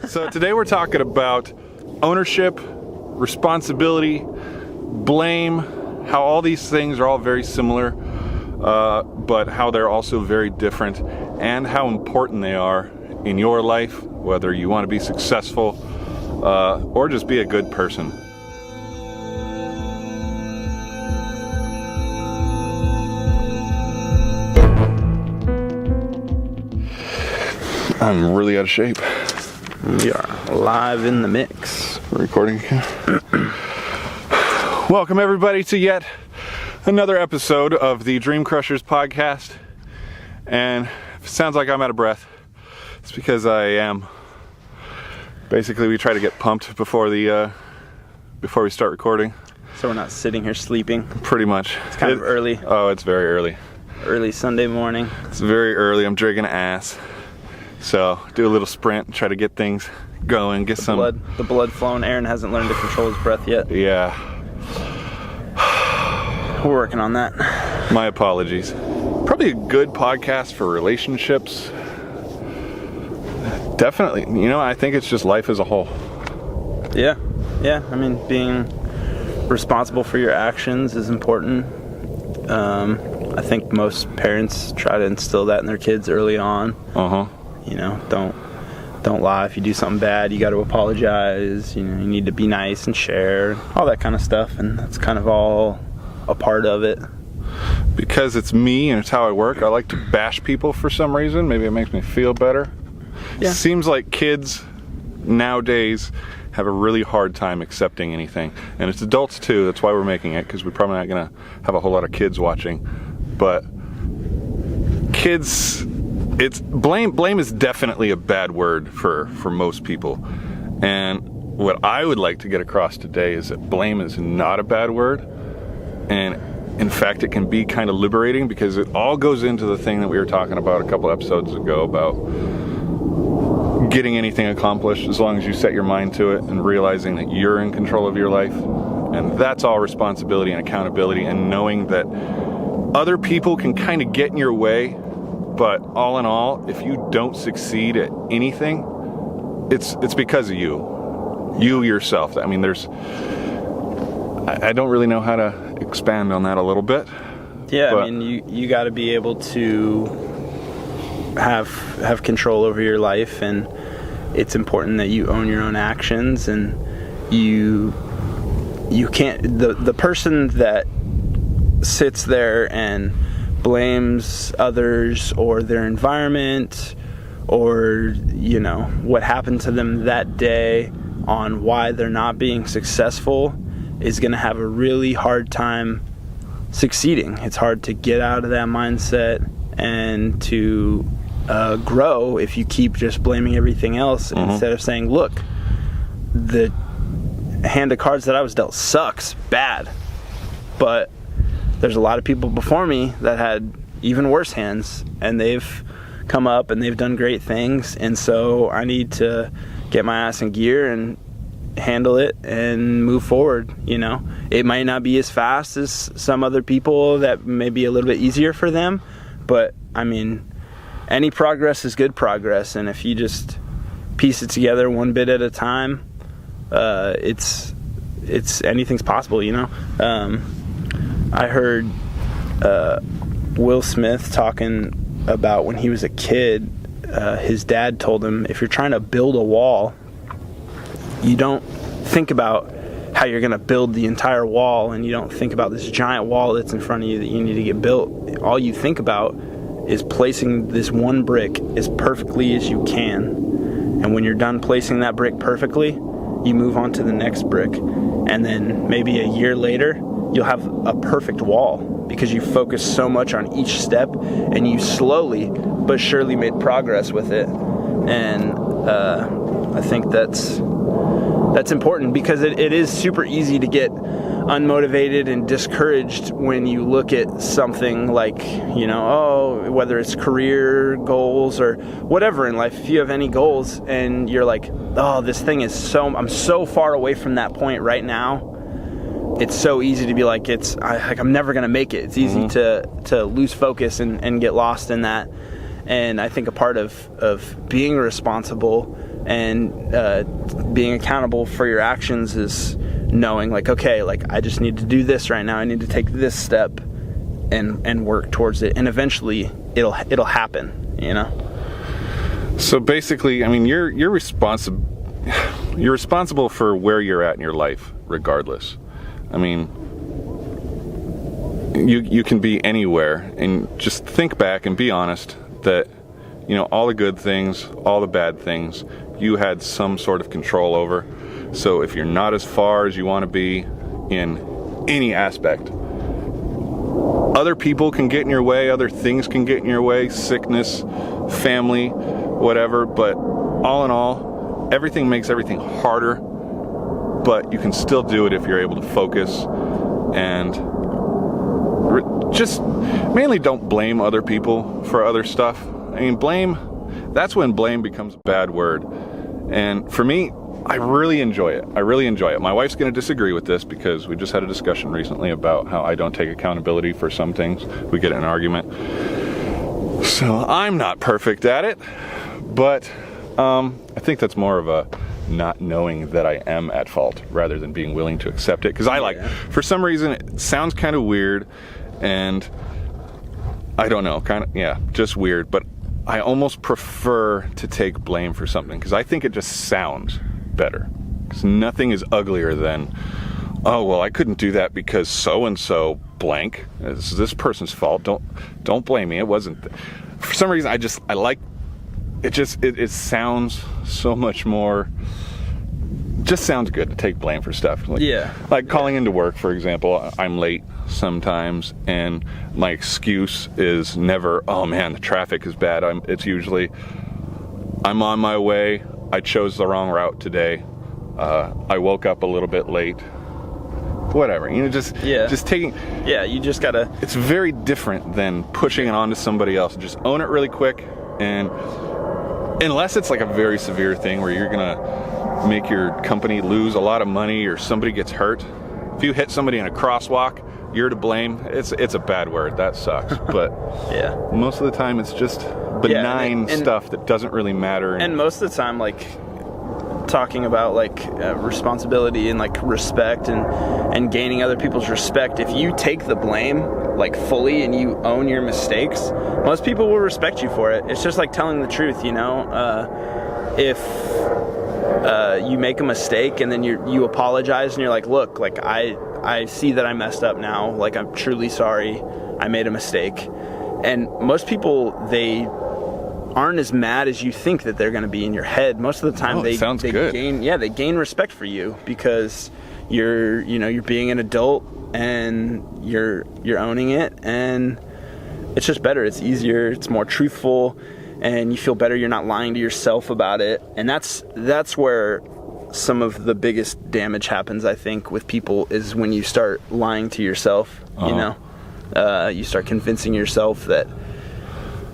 So today we're talking about ownership, responsibility, blame, how all these things are all very similar, but how they're also very different, and how important they are in your life, whether you want to be successful or just be a good person. I'm really out of shape. We are live in the mix. Recording again. Welcome everybody to yet another episode of the Dream Crushers podcast. And if it sounds like I'm out of breath, it's because I am. Basically, we try to get pumped before we start recording. So we're not sitting here sleeping. Pretty much. It's kind of early. Oh, it's very early. Early Sunday morning. It's very early. I'm dragging ass. So do a little sprint, try to get things going, get the blood flowing. Aaron hasn't learned to control his breath yet. Yeah. We're working on that. My apologies. Probably a good podcast for relationships. Definitely. You know, I think it's just life as a whole. Yeah. I mean, being responsible for your actions is important. I think most parents try to instill that in their kids early on. You know, don't lie. If you do something bad, you got to apologize. You know, you need to be nice and share, all that kind of stuff, and that's kind of all a part of it. Because it's me and it's how I work, I like to bash people for some reason. Maybe it makes me feel better. Yeah. Seems like kids nowadays have a really hard time accepting anything, and it's adults too. That's why we're making it, because we're probably not gonna have a whole lot of kids watching. But kids, it's blame is definitely a bad word for most people. And what I would like to get across today is that blame is not a bad word, and in fact it can be kind of liberating, because it all goes into the thing that we were talking about a couple episodes ago about getting anything accomplished as long as you set your mind to it and realizing that you're in control of your life. And that's all responsibility and accountability, and knowing that other people can kind of get in your way, but all in all, if you don't succeed at anything, it's because of you yourself. I mean, I don't really know how to expand on that a little bit. Yeah, I mean, you got to be able to have control over your life, and it's important that you own your own actions, and you can't, the person that sits there and blames others or their environment or, you know, what happened to them that day on why they're not being successful is going to have a really hard time succeeding. It's hard to get out of that mindset and to grow if you keep just blaming everything else instead of saying, look, the hand of cards that I was dealt sucks bad, but there's a lot of people before me that had even worse hands, and they've come up and they've done great things, and so I need to get my ass in gear and handle it and move forward. You know, it might not be as fast as some other people, that may be a little bit easier for them, but I mean, any progress is good progress, and if you just piece it together one bit at a time, it's anything's possible, you know. I heard Will Smith talking about when he was a kid. His dad told him, if you're trying to build a wall, you don't think about how you're going to build the entire wall, and you don't think about this giant wall that's in front of you that you need to get built. All you think about is placing this one brick as perfectly as you can. And when you're done placing that brick perfectly, you move on to the next brick. And then maybe a year later, you'll have a perfect wall, because you focus so much on each step, and you slowly but surely made progress with it. And I think that's important, because it is super easy to get unmotivated and discouraged when you look at something like, you know, whether it's career goals or whatever in life. If you have any goals and you're like, oh, this thing is I'm so far away from that point right now, it's so easy to be like, I'm never going to make it. It's easy to lose focus and get lost in that. And I think a part of being responsible And being accountable for your actions is knowing, like, okay, like, I just need to do this right now. I need to take this step and work towards it. And eventually it'll happen, you know? So basically, I mean, you're responsible for where you're at in your life, regardless. I mean, you can be anywhere, and just think back and be honest that, you know, all the good things, all the bad things, you had some sort of control over. So if you're not as far as you want to be in any aspect, other people can get in your way, other things can get in your way, sickness, family, whatever, but all in all, everything makes everything harder, but you can still do it if you're able to focus and just mainly don't blame other people for other stuff. I mean, that's when blame becomes a bad word. And for me, I really enjoy it. My wife's going to disagree with this because we just had a discussion recently about how I don't take accountability for some things. We get in an argument. So I'm not perfect at it, but I think that's more of a not knowing that I am at fault rather than being willing to accept it. Because for some reason, it sounds kind of weird, and I don't know, just weird, but I almost prefer to take blame for something because I think it just sounds better. Because nothing is uglier than, oh, well, I couldn't do that because so-and-so blank. It's this person's fault. Don't blame me. It wasn't. For some reason, I like it. It sounds so much more. Just sounds good to take blame for stuff. Like calling into work, for example. I'm late sometimes, and my excuse is never, oh man, the traffic is bad. It's usually, I'm on my way. I chose the wrong route today. I woke up a little bit late. Whatever, you know, just taking. Yeah, you just gotta. It's very different than pushing it onto somebody else. Just own it really quick, and unless it's like a very severe thing where you're gonna make your company lose a lot of money or somebody gets hurt. If you hit somebody in a crosswalk, you're to blame. It's a bad word. That sucks. But most of the time, it's just benign stuff that doesn't really matter. And most of the time, like, talking about like responsibility and like respect and gaining other people's respect, if you take the blame like fully and you own your mistakes, most people will respect you for it. It's just like telling the truth, you know. If you make a mistake and then you apologize and you're like, look, like I see that I messed up now, like I'm truly sorry, I made a mistake. And most people, they aren't as mad as you think that they're going to be in your head. Most of the time they gain respect for you because you're being an adult and you're owning it, and it's just better. It's easier, it's more truthful, and you feel better. You're not lying to yourself about it. And that's where some of the biggest damage happens, I think, with people, is when you start lying to yourself. You know, you start convincing yourself that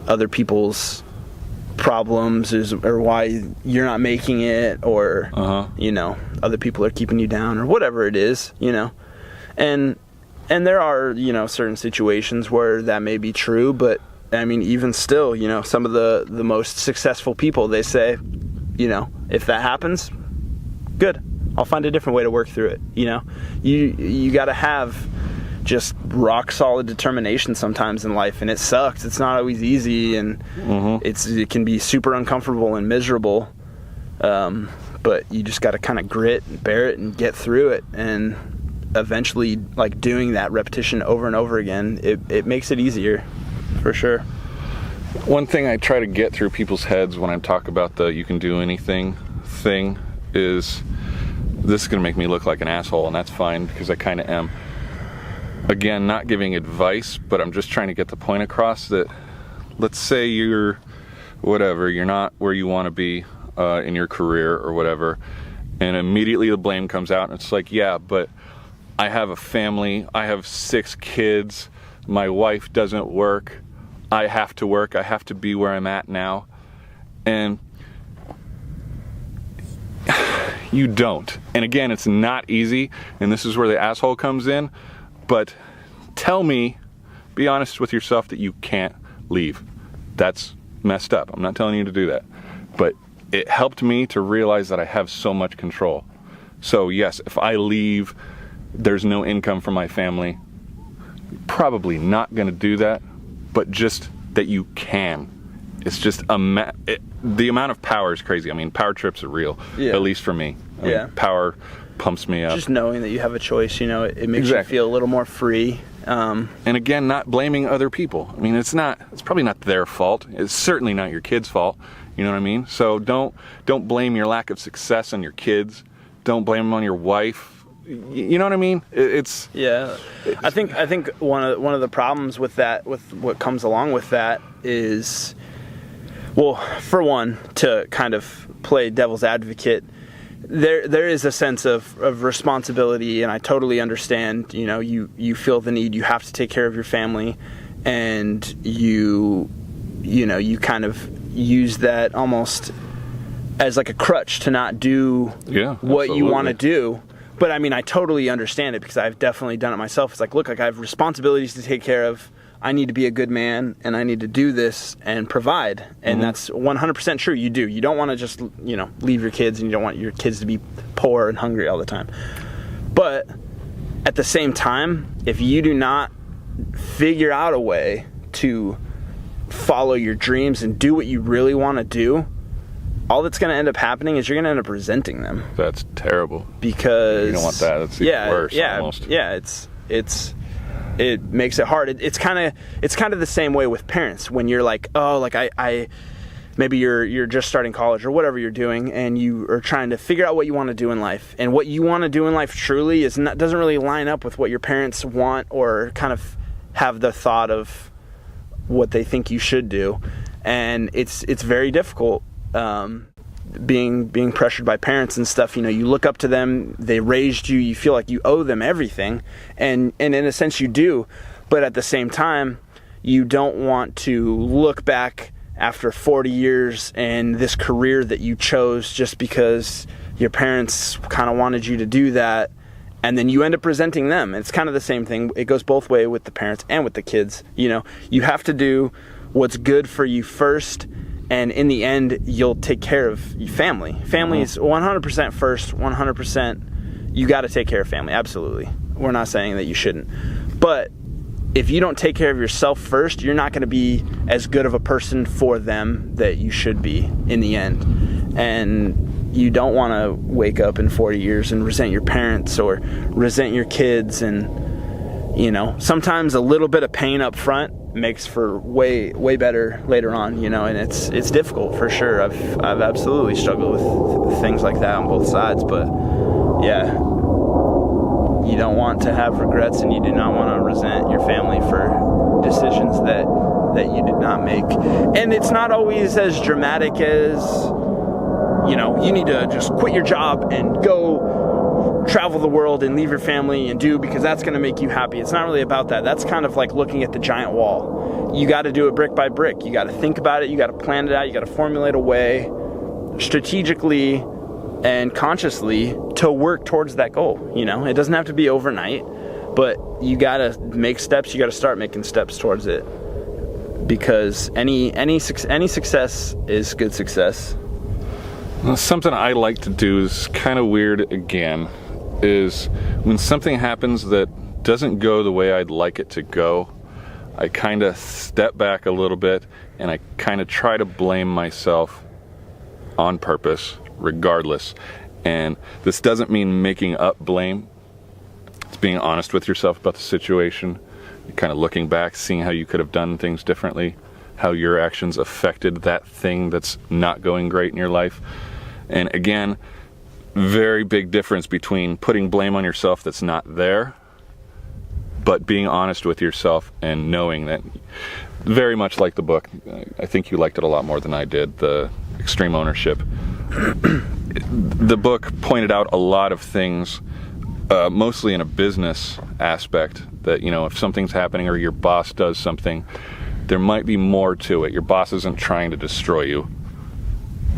other people's problems or why you're not making it, or you know, other people are keeping you down, or whatever it is, you know. And there are, you know, certain situations where that may be true, but I mean, even still, you know, some of the most successful people, they say, you know, if that happens, good, I'll find a different way to work through it. You know, you got to have just rock solid determination sometimes in life, and it sucks. It's not always easy, and it can be super uncomfortable and miserable. But you just got to kind of grit and bear it and get through it, and eventually, like, doing that repetition over and over again, it makes it easier, for sure. One thing I try to get through people's heads when I talk about the you can do anything thing is, this is going to make me look like an asshole, and that's fine because I kind of am. Again, not giving advice, but I'm just trying to get the point across that, let's say you're not where you want to be in your career or whatever, and immediately the blame comes out, and it's like, yeah, but I have a family, I have 6 kids, my wife doesn't work, I have to work, I have to be where I'm at now, and you don't. And again, it's not easy, and this is where the asshole comes in. But be honest with yourself that you can't leave. That's messed up. I'm not telling you to do that. But it helped me to realize that I have so much control. So yes, if I leave, there's no income for my family. Probably not going to do that, but just that you can. It's just the amount of power is crazy. I mean, power trips are real, Yeah. at least for me. I mean, power pumps me up. Just knowing that you have a choice, you know, it makes Exactly. you feel a little more free. And again, not blaming other people. I mean, it's probably not their fault. It's certainly not your kid's fault. You know what I mean? So don't blame your lack of success on your kids. Don't blame them on your wife. You know what I mean? I think one of the problems with that, with what comes along with that, is, well, for one, to kind of play devil's advocate, there is a sense of responsibility, and I totally understand. You know, you feel the need. You have to take care of your family, and you kind of use that almost as like a crutch to not do what you want to do. But I mean, I totally understand it, because I've definitely done it myself. It's like, look, I have responsibilities to take care of. I need to be a good man, and I need to do this and provide. And that's 100% true. You do. You don't want to just, leave your kids, and you don't want your kids to be poor and hungry all the time. But at the same time, if you do not figure out a way to follow your dreams and do what you really want to do, all that's going to end up happening is you're going to end up resenting them. That's terrible. Because you don't want that. That's even worse. Almost. Yeah. It makes it hard. It's kind of the same way with parents. When you're like, oh, like I maybe you're just starting college or whatever you're doing, and you are trying to figure out what you want to do in life, and what you want to do in life truly doesn't really line up with what your parents want, or kind of have the thought of what they think you should do, and it's very difficult. Being pressured by parents and stuff, you look up to them, they raised you, you feel like you owe them everything, and in a sense you do, but at the same time, you don't want to look back after 40 years and this career that you chose just because your parents kind of wanted you to do that, and then you end up resenting them. It's kind of the same thing. It goes both ways with the parents and with the kids. You have to do what's good for you first, and in the end, you'll take care of your family. Family is 100% first, 100%. You got to take care of family, absolutely. We're not saying that you shouldn't. But if you don't take care of yourself first, you're not going to be as good of a person for them that you should be in the end. And you don't want to wake up in 40 years and resent your parents or resent your kids. And, sometimes a little bit of pain up front makes for way better later on, and it's difficult for sure. I've absolutely struggled with things like that on both sides, but yeah, you don't want to have regrets, and you do not want to resent your family for decisions that you did not make. And it's not always as dramatic as, you need to just quit your job and go travel the world and leave your family and do, because that's going to make you happy. It's not really about that. That's kind of like looking at the giant wall. You got to do it brick by brick. You got to think about it. You got to plan it out. You got to formulate a way strategically and consciously to work towards that goal. It doesn't have to be overnight, but you got to make steps. You got to start making steps towards it, because any success is good success. Well, something I like to do is kind of weird again, is when something happens that doesn't go the way I'd like it to go, I kind of step back a little bit and I kind of try to blame myself on purpose, regardless. And this doesn't mean making up blame. It's being honest with yourself about the situation, kind of looking back, seeing how you could have done things differently, how your actions affected that thing that's not going great in your life. And again, very big difference between putting blame on yourself that's not there, but being honest with yourself and knowing that, very much like the book, I think you liked it a lot more than I did, the Extreme Ownership. The book pointed out a lot of things, mostly in a business aspect, that, if something's happening or your boss does something, there might be more to it. Your boss isn't trying to destroy you.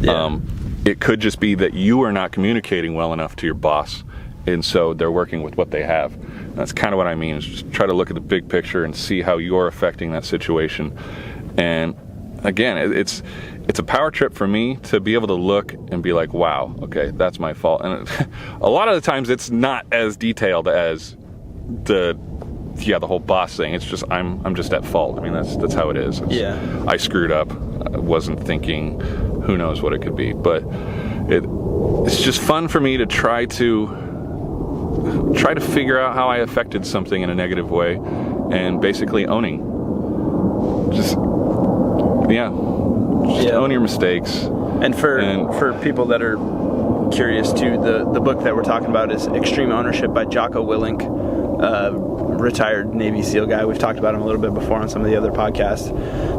Yeah. It could just be that you are not communicating well enough to your boss, and so they're working with what they have. And that's kind of what I mean, is just try to look at the big picture and see how you're affecting that situation. And again, it's a power trip for me to be able to look and be like, wow, okay, that's my fault. And a lot of the times it's not as detailed as the whole boss thing. It's just I'm just at fault. I mean, that's how it is. I screwed up. I wasn't thinking, who knows what it could be. But it's just fun for me to try to figure out how I affected something in a negative way, and basically owning. Just own your mistakes. And for people that are curious too, the book that we're talking about is Extreme Ownership by Jocko Willink, retired Navy SEAL guy. We've talked about him a little bit before on some of the other podcasts.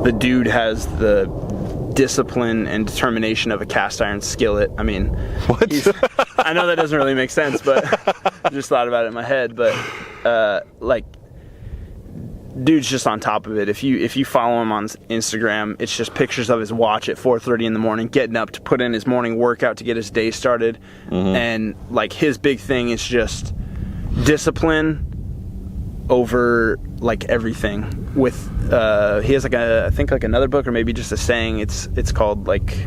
The dude has the discipline and determination of a cast iron skillet. I mean, what? I know that doesn't really make sense, but I just thought about it in my head. But dude's just on top of it. If you follow him on Instagram, it's just pictures of his watch at 4:30 in the morning, getting up to put in his morning workout to get his day started. And like his big thing is just discipline over like everything. With he has I think another book, or maybe just a saying. It's called like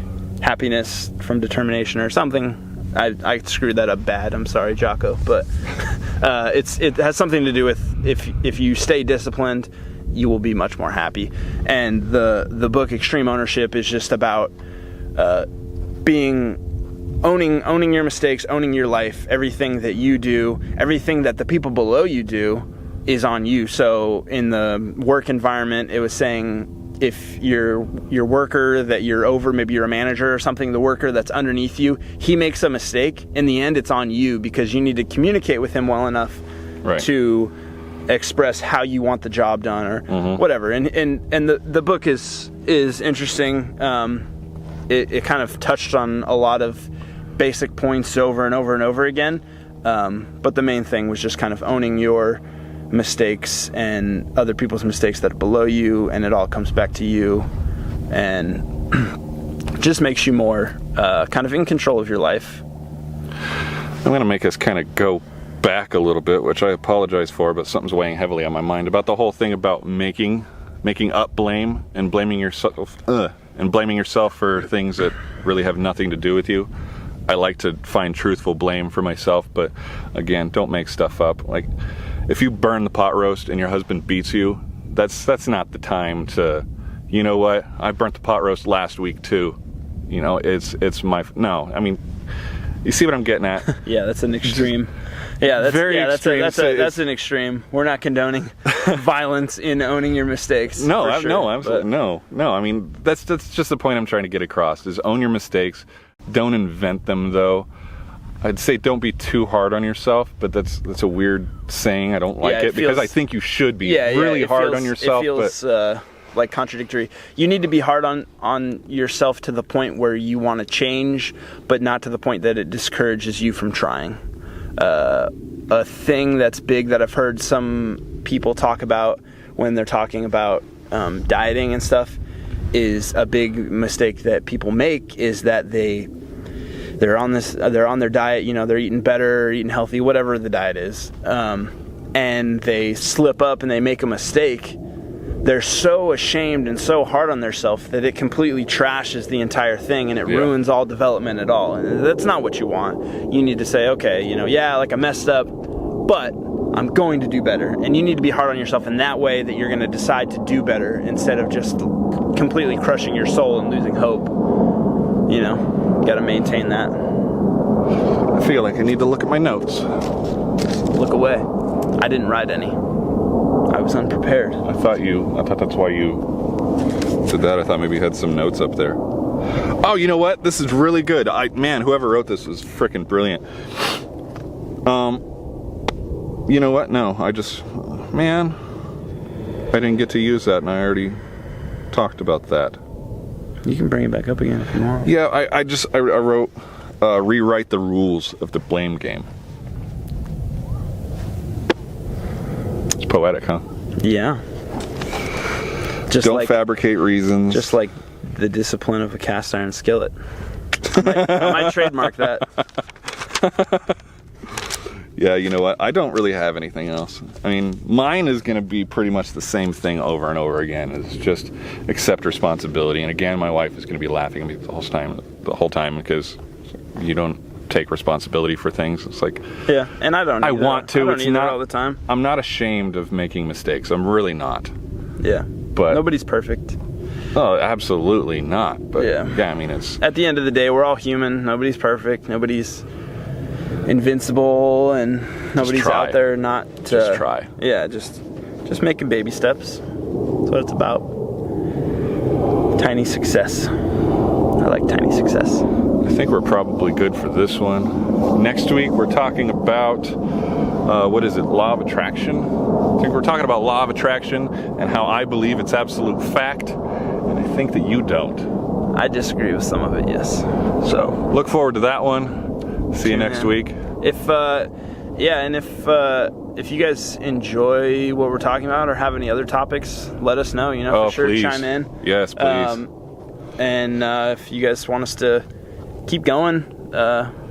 Happiness from Determination or something. I screwed that up bad. I'm sorry, Jocko, but it has something to do with if you stay disciplined, you will be much more happy. And the book Extreme Ownership is just about owning your mistakes, owning your life. Everything that you do, everything that the people below you do, is on you. So in the work environment, it was saying, if your worker that you're over, maybe you're a manager or something, the worker that's underneath you, he makes a mistake, in the end it's on you, because you need to communicate with him well enough to express how you want the job done, or whatever. And the book is interesting. It kind of touched on a lot of basic points over and over and over again. But the main thing was just kind of owning your mistakes and other people's mistakes that are below you, and it all comes back to you, and just makes you more kind of in control of your life. I'm going to make us kind of go back a little bit, which I apologize for, but something's weighing heavily on my mind about the whole thing about making up blame and blaming yourself for things that really have nothing to do with you. I like to find truthful blame for myself, but again, don't make stuff up. Like, if you burn the pot roast and your husband beats you, that's not the time to, you know what, I burnt the pot roast last week too. You know, it's my, no, I mean, you see what I'm getting at? Yeah, that's an extreme. Yeah, that's very extreme. That's an extreme. We're not condoning violence in owning your mistakes. No, sure, no, absolutely, no. I mean, that's just the point I'm trying to get across, is own your mistakes. Don't invent them, though. I'd say don't be too hard on yourself, but that's a weird saying. I don't like it because I think you should be really hard on yourself. It feels like contradictory. You need to be hard on yourself to the point where you want to change, but not to the point that it discourages you from trying. A thing that's big that I've heard some people talk about when they're talking about dieting and stuff is a big mistake that people make, is that they're on their diet, you know, they're eating better, eating healthy, whatever the diet is, and they slip up and they make a mistake. They're so ashamed and so hard on themselves that it completely trashes the entire thing, and it ruins all development at all. And that's not what you want. You need to say, okay, you know, like I messed up, but I'm going to do better. And you need to be hard on yourself in that way, that you're going to decide to do better instead of just completely crushing your soul and losing hope. You know, got to maintain that. I feel like I need to look at my notes. Look away. I didn't write any. I was unprepared. I thought that's why you did that. I thought maybe you had some notes up there. Oh, you know what? This is really good. Man, whoever wrote this was freaking brilliant. You know what? No, I didn't get to use that, and I already talked about that. You can bring it back up again if you want. Yeah, I wrote rewrite the rules of the blame game. It's poetic, huh? Yeah. Don't fabricate reasons. Just like the discipline of a cast iron skillet. I might trademark that. Yeah, you know what? I don't really have anything else. I mean, mine is going to be pretty much the same thing over and over again. It's just accept responsibility. And again, my wife is going to be laughing at me the whole time because you don't take responsibility for things. It's like, yeah, and I don't. I want to. I don't It's either not all the time. I'm not ashamed of making mistakes. I'm really not. Yeah, But nobody's perfect. oh, absolutely not. But Yeah. yeah, I mean, it's At the end of the day, we're all human. Nobody's perfect. Nobody's invincible, and nobody's try. out there not. Just try. Yeah, just making baby steps. That's what it's about. Tiny success. I like tiny success. I think we're probably good for this one. Next week we're talking about what is it? Law of attraction. I think we're talking about law of attraction and how I believe it's absolute fact, and I think that you don't. I disagree with some of it. Yes. So Look forward to that one. See you Tune next in. week. If you guys enjoy what we're talking about or have any other topics, let us know. Oh, for sure, please. chime in. Yes, please. And if you guys want us to keep going,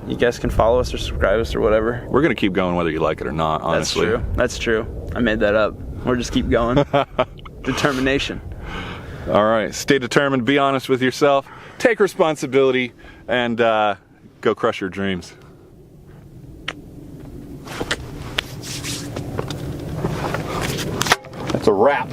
you guys can follow us or subscribe us or whatever. We're gonna keep going whether you like it or not. Honestly. That's true. I made that up. We'll just keep going. Determination. All right. Stay determined. Be honest with yourself. Take responsibility, and go crush your dreams. That's a wrap.